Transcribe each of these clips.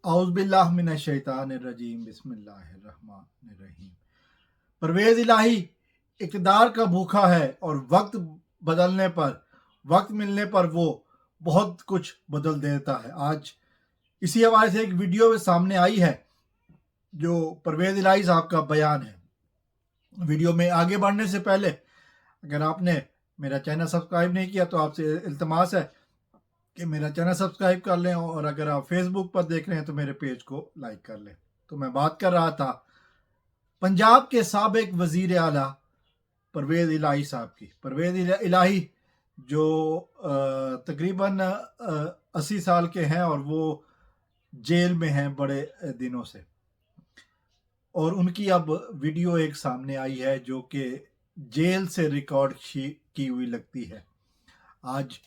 औज़ बिल्लाहि मिनश शैतानिर रजीम बिस्मिल्लाहिर रहमानिर रहीम। परवेज़ इलाही इक़्तिदार का भूखा है और वक्त मिलने पर वो बहुत कुछ बदल देता है। आज इसी हवाले से एक वीडियो में सामने आई है जो परवेज़ इलाही साहब का बयान है। वीडियो में आगे बढ़ने से पहले अगर आपने मेरा चैनल सब्सक्राइब नहीं किया तो आपसे इल्तमास है कि मेरा चैनल सब्सक्राइब कर लें, और अगर आप फेसबुक पर देख रहे हैं तो मेरे पेज को लाइक कर लें। तो मैं बात कर रहा था पंजाब के साबिक वजीर आला परवेज़ इलाही साहब की। परवेज़ इलाही जो तकरीबन 80 साल के हैं और वो जेल में हैं बड़े दिनों से, और उनकी अब वीडियो एक सामने आई है जो कि जेल से रिकॉर्ड की हुई लगती है। आज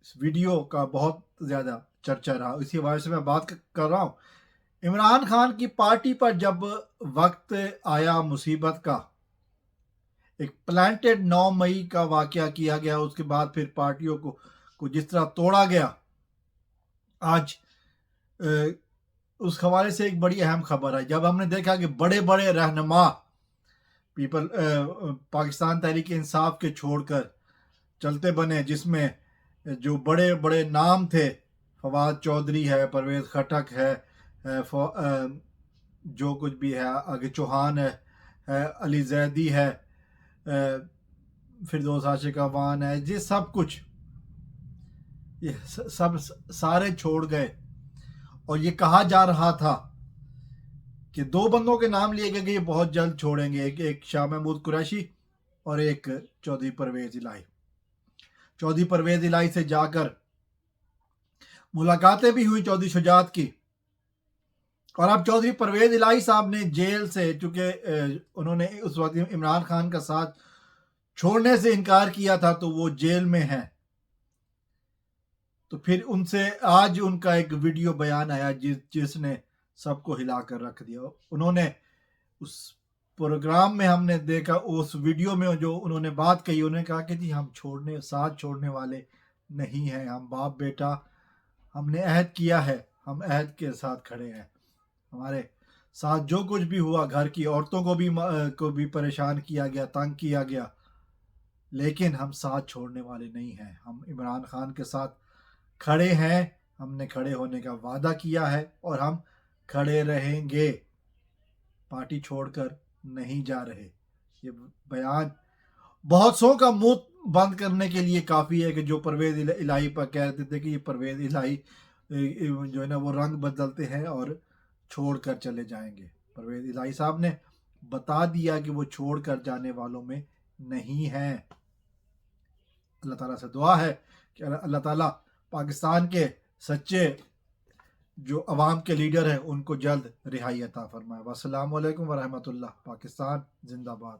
इस वीडियो का बहुत ज़्यादा चर्चा रहा, इसी वजह से मैं बात कर रहा हूँ। इमरान खान की पार्टी पर जब वक्त आया मुसीबत का, एक प्लांटेड 9 मई का वाकया किया गया, उसके बाद फिर पार्टियों को जिस तरह तोड़ा गया, आज उस हवाले से एक बड़ी अहम खबर है। जब हमने देखा कि बड़े बड़े रहनुमा पाकिस्तान तहरीक इंसाफ के छोड़कर चलते बने, जिसमें जो बड़े बड़े नाम थे, फवाद चौधरी है, परवेज़ खटक है, जो कुछ भी है, आगे चौहान है, अली जैदी है, फिरदौस आशिकावान है, ये सब कुछ ये सब सारे छोड़ गए। और ये कहा जा रहा था कि 2 बंदों के नाम लिए गए कि ये बहुत जल्द छोड़ेंगे, एक शाह महमूद कुरैशी और एक चौधरी परवेज़ इलाही। चौधरी परवेज़ इलाही से जाकर मुलाकातें भी हुई चौधरी शुजात की, और अब चौधरी परवेज़ इलाही साहब ने जेल से, चूंकि उन्होंने उस वक्त इमरान खान का साथ छोड़ने से इनकार किया था तो वो जेल में हैं, तो फिर उनसे आज उनका एक वीडियो बयान आया जिसने सबको हिला कर रख दिया। उन्होंने उस प्रोग्राम में हमने देखा, उस वीडियो में जो उन्होंने बात कही, उन्होंने कहा कि जी हम साथ छोड़ने वाले नहीं हैं, हम बाप बेटा, हमने अहद किया है, हम अहद के साथ खड़े हैं। हमारे साथ जो कुछ भी हुआ, घर की औरतों को भी परेशान किया गया, तंग किया गया, लेकिन हम साथ छोड़ने वाले नहीं हैं। हम इमरान खान के साथ खड़े हैं, हमने खड़े होने का वादा किया है और हम खड़े रहेंगे, पार्टी छोड़कर नहीं जा रहे। ये बयान बहुत सौ का मुंह बंद करने के लिए काफ़ी है कि जो परवेज़ इलाही पर कहते थे कि ये परवेज़ इलाही जो है ना वो रंग बदलते हैं और छोड़ कर चले जाएंगे। परवेज़ इलाही साहब ने बता दिया कि वो छोड़ कर जाने वालों में नहीं हैं। अल्लाह ताला से दुआ है कि अल्लाह ताला पाकिस्तान के सच्चे जो अवाम के लीडर हैं उनको जल्द रिहाई अता फरमाए। वस्सलामु अलैकुम वरहमतुल्लाह। पाकिस्तान जिंदाबाद।